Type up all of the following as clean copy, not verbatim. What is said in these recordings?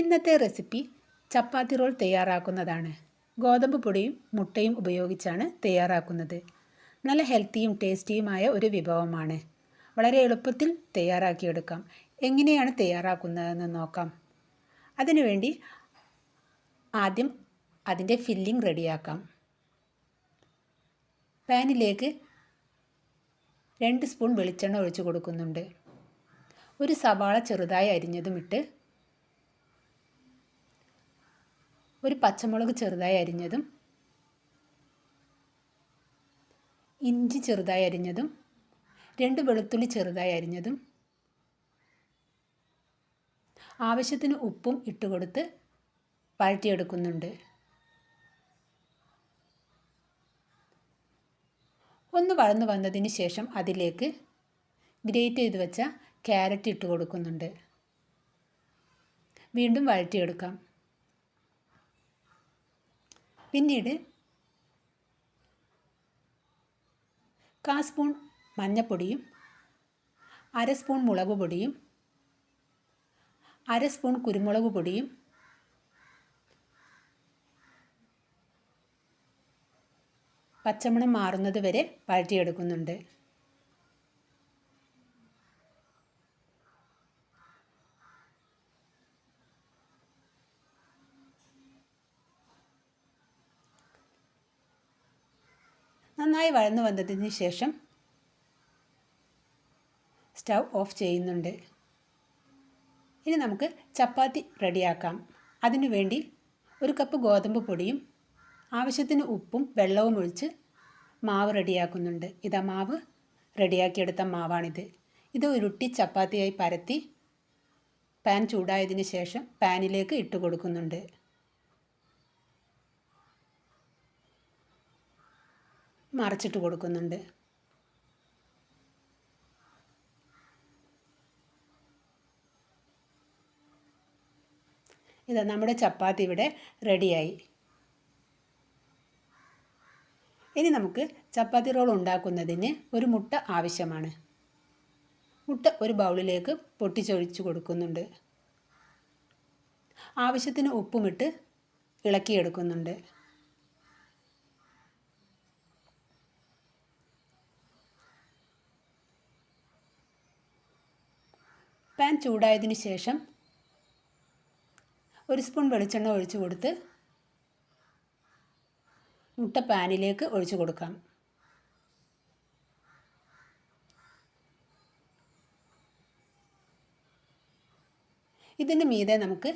ഇന്നത്തെ റെസിപ്പി ചപ്പാത്തി റോൾ തയ്യാറാക്കുന്നതാണ്. ഗോതമ്പ് പൊടിയും മുട്ടയും ഉപയോഗിച്ചാണ് തയ്യാറാക്കുന്നത്. നല്ല ഹെൽത്തിയും ടേസ്റ്റിയുമായ ഒരു വിഭവമാണ്. വളരെ എളുപ്പത്തിൽ തയ്യാറാക്കിയെടുക്കാം. എങ്ങനെയാണ് തയ്യാറാക്കുന്നതെന്ന് നോക്കാം. അതിനുവേണ്ടി ആദ്യം അതിൻ്റെ ഫില്ലിംഗ് റെഡിയാക്കാം. പാനിലേക്ക് 2 സ്പൂൺ വെളിച്ചെണ്ണ ഒഴിച്ചു കൊടുക്കുന്നുണ്ട്. ഒരു സവാള ചെറുതായി അരിഞ്ഞതും ഇട്ട്, ഒരു പച്ചമുളക് ചെറുതായി അരിഞ്ഞതും, ഇഞ്ചി ചെറുതായി അരിഞ്ഞതും, 2 വെളുത്തുള്ളി ചെറുതായി അരിഞ്ഞതും, ആവശ്യത്തിന് ഉപ്പും ഇട്ടുകൊടുത്ത് വഴറ്റിയെടുക്കുന്നുണ്ട്. ഒന്ന് വഴന്നു വന്നതിന് ശേഷം അതിലേക്ക് ഗ്രേറ്റ് ചെയ്ത് വെച്ച ക്യാരറ്റ് ഇട്ട് കൊടുക്കുന്നുണ്ട്. വീണ്ടും വഴറ്റിയെടുക്കാം. പിന്നീട് 1/4 സ്പൂൺ മഞ്ഞൾപ്പൊടിയും 1/2 സ്പൂൺ മുളക് പൊടിയും 1/2 സ്പൂൺ കുരുമുളക് പൊടിയും പച്ചമണം മാറുന്നത് വരെ വഴറ്റിയെടുക്കുന്നുണ്ട്. നന്നായി വഴന്നു വന്നതിന് ശേഷം സ്റ്റൗ ഓഫ് ചെയ്യുന്നുണ്ട്. ഇനി നമുക്ക് ചപ്പാത്തി റെഡിയാക്കാം. അതിനുവേണ്ടി 1 കപ്പ് ഗോതമ്പ് പൊടിയും ആവശ്യത്തിന് ഉപ്പും വെള്ളവും ഒഴിച്ച് മാവ് റെഡിയാക്കുന്നുണ്ട്. ഇതാ മാവ് റെഡിയാക്കിയെടുത്ത മാവാണിത്. ഇത് ഉരുട്ടി ചപ്പാത്തിയായി പരത്തി പാൻ ചൂടായതിന് ശേഷം പാനിലേക്ക് ഇട്ട് കൊടുക്കുന്നുണ്ട്. മറിച്ചിട്ട് കൊടുക്കുന്നുണ്ട്. ഇതാ നമ്മുടെ ചപ്പാത്തി ഇവിടെ റെഡിയായി. ഇനി നമുക്ക് ചപ്പാത്തി റോൾ ഉണ്ടാക്കുന്നതിന് ഒരു മുട്ട ആവശ്യമാണ്. മുട്ട ഒരു ബൗളിലേക്ക് പൊട്ടിച്ചൊഴിച്ച് കൊടുക്കുന്നുണ്ട്. ആവശ്യത്തിന് ഉപ്പുമിട്ട് ഇളക്കിയെടുക്കുന്നുണ്ട്. പാൻ ചൂടായതിന് ശേഷം 1 സ്പൂൺ വെളിച്ചെണ്ണ ഒഴിച്ചു കൊടുത്ത് മുട്ട പാനിലേക്ക് ഒഴിച്ചു കൊടുക്കാം. ഇതിന് മീതെ നമുക്ക്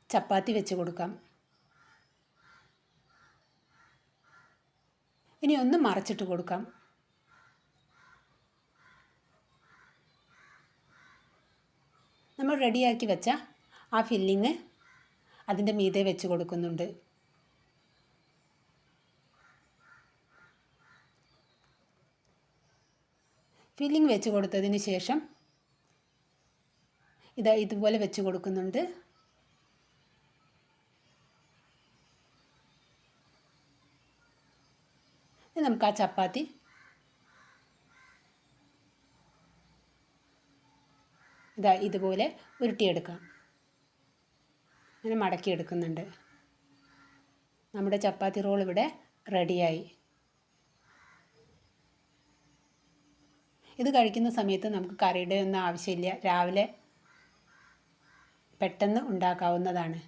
ചപ്പാത്തി വെച്ച് കൊടുക്കാം. ഇനി ഒന്ന് മറിച്ചിട്ട് കൊടുക്കാം. നമ്മൾ റെഡിയാക്കി വെച്ച ആ ഫില്ലിങ് അതിൻ്റെ മീതെ വെച്ച് കൊടുക്കുന്നുണ്ട്. ഫില്ലിങ് വെച്ച് കൊടുത്തതിന് ശേഷം ഇതുപോലെ വെച്ച് കൊടുക്കുന്നുണ്ട്. നമുക്ക് ആ ചപ്പാത്തി ഇതുപോലെ ഉരുട്ടിയെടുക്കാം. ഇങ്ങനെ മടക്കിയെടുക്കുന്നുണ്ട്. നമ്മുടെ ചപ്പാത്തി റോൾ ഇവിടെ റെഡിയായി. ഇത് കഴിക്കുന്ന സമയത്ത് നമുക്ക് കറിയുടെ ഒന്നും ആവശ്യമില്ല. രാവിലെ പെട്ടെന്ന് ഉണ്ടാക്കാവുന്നതാണ്.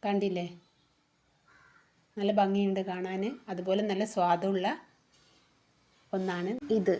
കണ്ടില്ലേ? നല്ല ഭംഗിയുണ്ട് കാണാൻ. അതുപോലെ നല്ല സ്വാദുള്ള ഒന്നാണ് ഇത്.